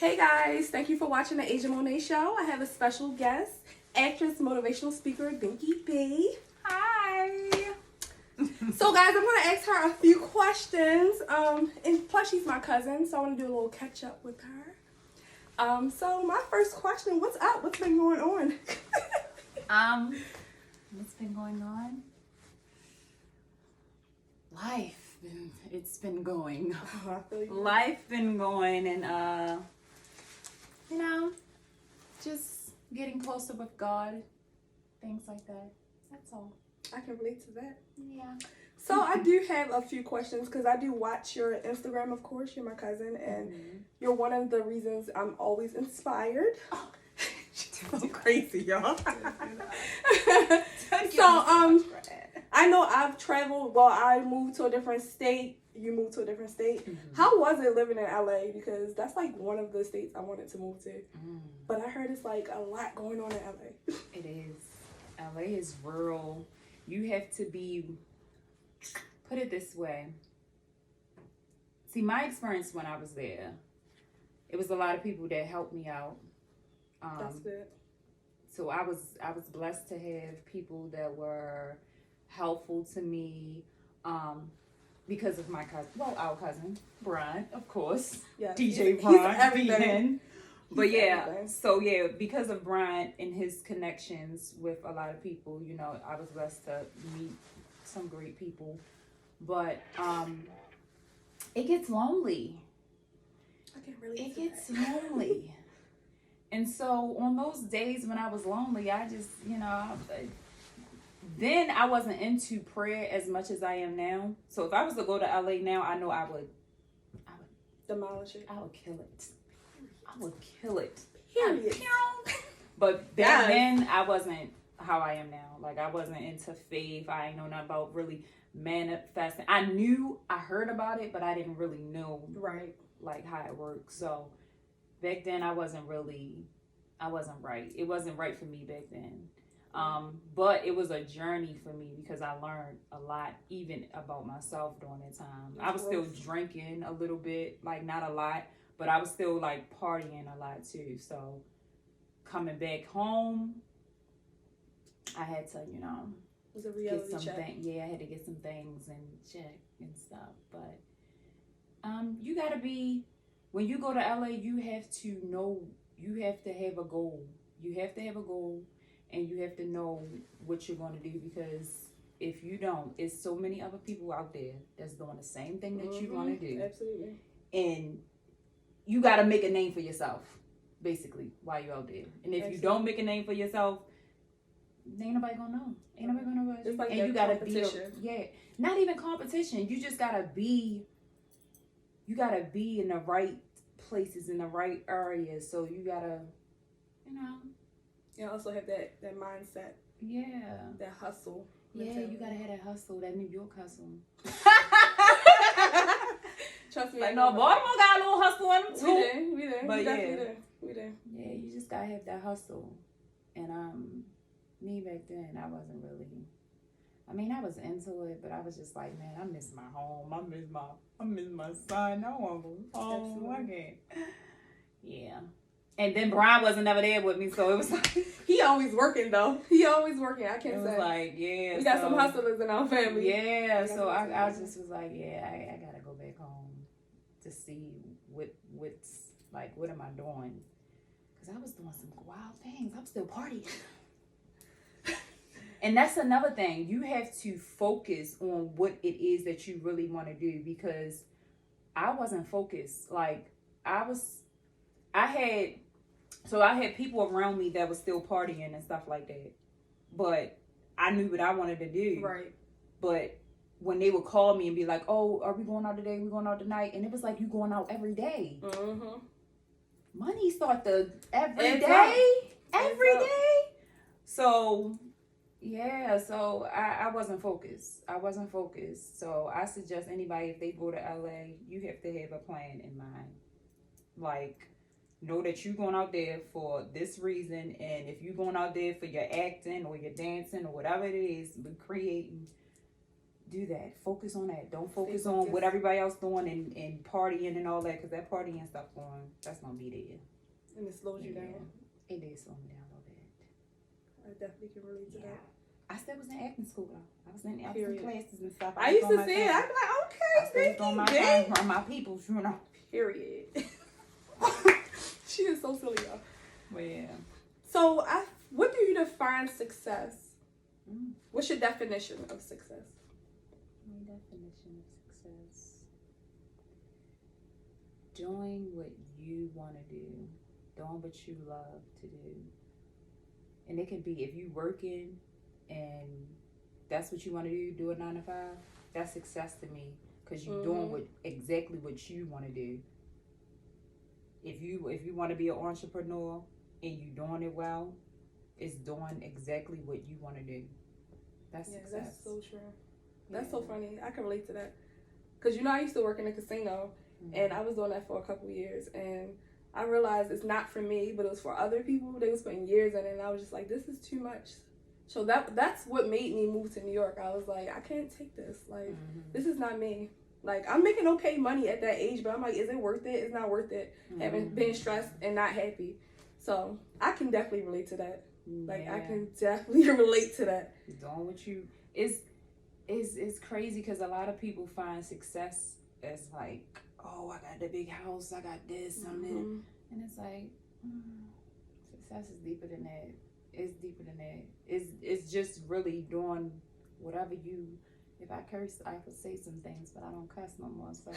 Hey guys, thank you for watching the Asia Monet Show. I have a special guest, actress, motivational speaker, BinkyB. Hi. So guys, I'm gonna ask her a few questions. And plus she's my cousin, so I want to do a little catch up with her. So my first question: what's up? What's been going on? What's been going on? Life. It's been going. Oh, I feel you. Life been going, and just getting closer with God, things like that. That's all. I can relate to that. Yeah. So I do have a few questions because I do watch your Instagram, of course. You're my cousin, and you're one of the reasons I'm always inspired. So crazy, y'all. So I know I've traveled. Well, I moved to a different state. You moved to a different state. How was it living in LA? Because that's like one of the states I wanted to move to. But I heard it's like a lot going on in LA. It is. LA is rural. You have to be, put it this way. See, my experience when I was there, it was a lot of people that helped me out. That's good. So I was blessed to have people that were helpful to me, because of my cousin, our cousin Brian, of course. Yeah, DJ he's Brian, everything. But yeah, everything. so yeah, because of Brian and his connections with a lot of people, I was blessed to meet some great people. But it gets lonely. I can relate It to gets that. lonely. And so on those days when I was lonely, I just, then I wasn't into prayer as much as I am now. So if I was to go to LA now, I know I would Demolish it. I would kill it. I would kill it. Period. But back then, I wasn't how I am now. Like, I wasn't into faith. I ain't know nothing about really manifesting. I heard about it, but I didn't really know, Right. like, how it works. So back then, I wasn't right. It wasn't right for me back then. But it was a journey for me because I learned a lot, even about myself during that time. I was still drinking a little bit, like not a lot, but I was still like partying a lot too. So coming back home, I had to, It was a get reality some check. things. Yeah, I had to get some things in check and stuff. But you gotta be, when you go to LA, you have to know, you have to have a goal. You have to have a goal. And you have to know what you're going to do, because if you don't, it's so many other people out there that's doing the same thing that you want to do. Absolutely. And you got to make a name for yourself, basically, while you're out there. And if you don't make a name for yourself, ain't nobody going to know. Ain't nobody going to know. It's like and that you gotta competition. not even competition. You just got to be, in the right places, in the right areas. So you got to, And also have that mindset, yeah. that hustle. Yeah, mentality. you gotta have that hustle, that New York hustle. Trust me. Like, no, Baltimore got a little hustle in them too. We did. But we yeah. definitely did. We did. Yeah, you just gotta have that hustle. And me back then, I wasn't really. I mean, I was into it, but I was just like, man, I miss my home. I miss my son. I want to go home. I can't. Yeah. And then Brian wasn't never there with me, so it was like, He always working though. He always working. I can't it was say. like, yeah. We got some hustlers in our family. Yeah, We got so some I hustlers. just was like, yeah, I gotta go back home to see what's like, what am I doing? Because I was doing some wild things. I'm still partying. And that's another thing. You have to focus on what it is that you really want to do, because I wasn't focused. Like, I had people around me that was still partying and stuff like that. But I knew what I wanted to do. Right. But when they would call me and be like, oh, are we going out today? We going out tonight? And it was like, you going out every day. Mm-hmm. Money start to every It's day. up. Every It's up. day. So, yeah, so I wasn't focused. So I suggest anybody, if they go to LA, you have to have a plan in mind. Like, know that you're going out there for this reason, and if you're going out there for your acting or your dancing or whatever it is, creating, do that. Focus on that. Don't focus on what everybody else doing and partying and all that, because that partying stuff that's gonna be there. And it slows you down. It did slow me down a little bit. I definitely can relate to that. I still was in acting school though. I was in classes and stuff. I used to say it. I'd be like, okay, on my time for my peoples, you know. Period. She is so silly, y'all. Well, yeah. So, what do you define success? What's your definition of success? My definition of success: doing what you want to do, doing what you love to do. And it can be, if you working and that's what you want to do a 9 to 5, that's success to me, because you're doing exactly what you want to do. If you want to be an entrepreneur and you doing it well, it's doing exactly what you want to do. That's success. That's so true. That's so funny. I can relate to that. Because, I used to work in a casino, and I was doing that for a couple of years, and I realized it's not for me, but it was for other people. They was putting years in it, and I was just like, this is too much. So that's what made me move to New York. I was like, I can't take this. Like, this is not me. Like, I'm making okay money at that age, but I'm like, is it worth it? It's not worth it. Being stressed and not happy. So I can definitely relate to that. Like, I can definitely relate to that. Doing what you it's crazy, because a lot of people find success as like, oh, I got the big house, I got this, and it's like, success is deeper than that. It's deeper than that. It's just really doing whatever you. If I curse, I could say some things, but I don't cuss no more. So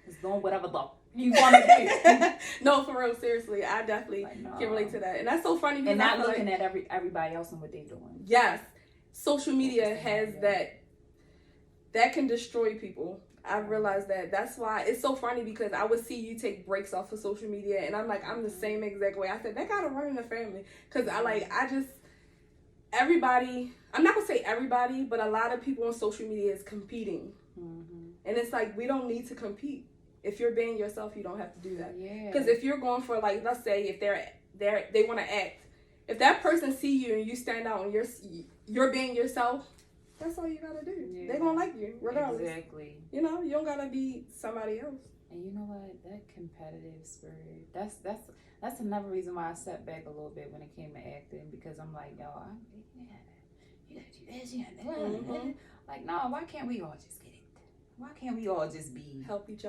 it's doing whatever you want to do. No, for real, seriously, I definitely can relate to that, and that's so funny. And not looking at everybody else and what they're doing. Yes, social media has that can destroy people. I realized that. That's why it's so funny, because I would see you take breaks off of social media, and I'm like, I'm the same exact way. I said, that gotta run in the family, because everybody, I'm not gonna say everybody, but a lot of people on social media is competing. And it's like, we don't need to compete. If you're being yourself, you don't have to do that. Because if you're going for, like, let's say if they want to act, if that person see you and you stand out and you're being yourself, that's all you gotta do. They're gonna like you regardless. Exactly. You don't gotta be somebody else. And you know what? That competitive spirit. That's another reason why I stepped back a little bit when it came to acting, because I'm like, yo, you gotta do this, you gotta do that. Like, no, why can't we all just get it? Why can't we all just help each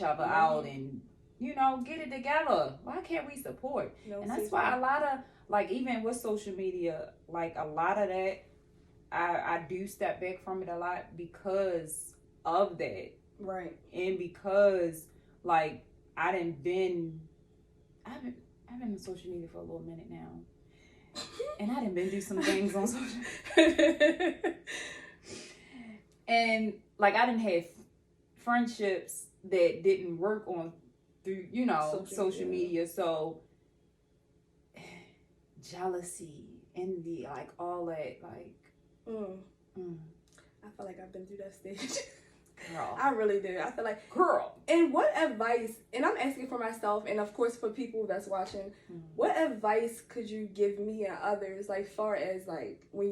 other out and get it together? Why can't we support? And that's why a lot of, like, even with social media, like, a lot of that, I do step back from it a lot because of that. Right. And because, like, I've been on social media for a little minute now. And I done been through some things on social media. And, like, I done have friendships that didn't work through social media. So, jealousy, envy, like, all that, like, I feel like I've been through that stage. Girl. I really do. I feel like, girl. And what advice, and I'm asking for myself, and of course for people that's watching, what advice could you give me and others, like, far as, like, when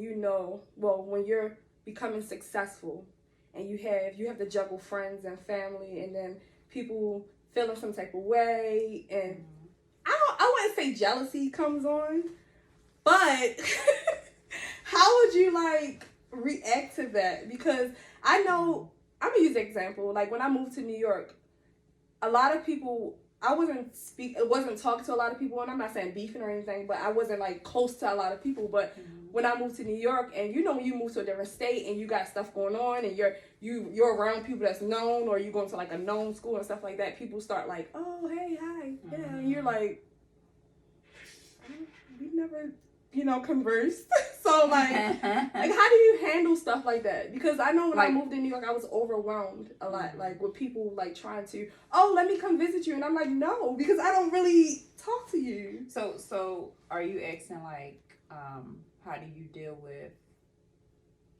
when you're becoming successful and you have to juggle friends and family, and then people feeling some type of way, and I wouldn't say jealousy comes on, but how would you, like, react to that? Because I know, I'm going to use an example. Like, when I moved to New York, a lot of people, I wasn't talking to a lot of people, and I'm not saying beefing or anything, but I wasn't, like, close to a lot of people. But when I moved to New York, and when you move to a different state and you got stuff going on, and you're around people that's known, or you going to, like, a known school and stuff like that, people start like, oh, hey, hi, yeah, and you're like, we never, conversed. So, like, how do you handle stuff like that? Because I know when I moved to New York, I was overwhelmed a lot, like, with people, like, trying to, oh, let me come visit you. And I'm like, no, because I don't really talk to you. So are you asking, like, how do you deal with,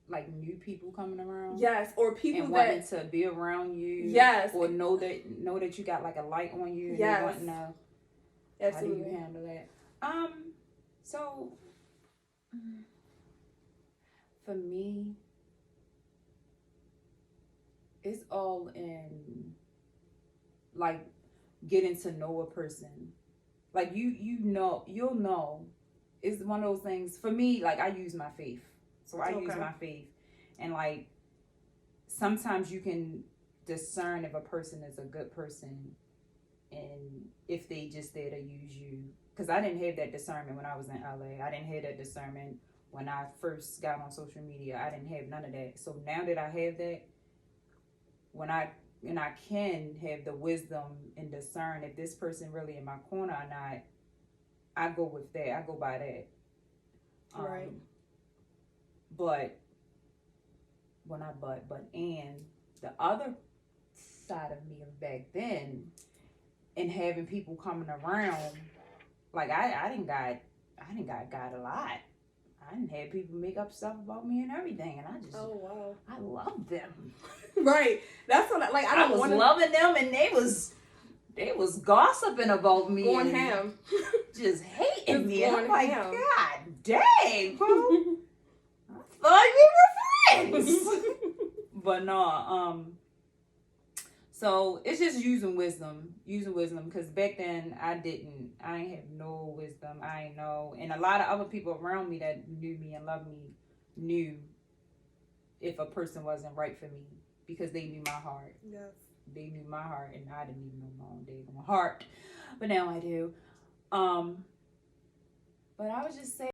like, new people coming around? Yes, or people and wanting to be around you. Yes. Or know that you got, like, a light on you. And yes. They want to know. Absolutely. How do you handle that? So, for me, it's all in like getting to know a person. Like you'll know. It's one of those things for me. Like I use my faith, so I use my faith, and like sometimes you can discern if a person is a good person, and if they just there to use you. Because I didn't have that discernment when I was in LA. I didn't have that discernment when I first got on social media. I didn't have none of that. So now that I have that, I can have the wisdom and discern if this person really in my corner or not, I go with that. I go by that. Right. And the other side of me of back then, and having people coming around, like I didn't got a lot. I didn't have people make up stuff about me and everything, and I just I love them. Right. That's what I was loving them, and they was gossiping about me, going and ham, just hating me. And I'm like, ham. God dang, bro. I thought we were friends. But no, so it's just using wisdom, because back then I ain't have no wisdom. I ain't know, and a lot of other people around me that knew me and loved me knew if a person wasn't right for me, because they knew my heart. Yes. They knew my heart, and I didn't even know my own daggone heart, but now I do. But I would just say,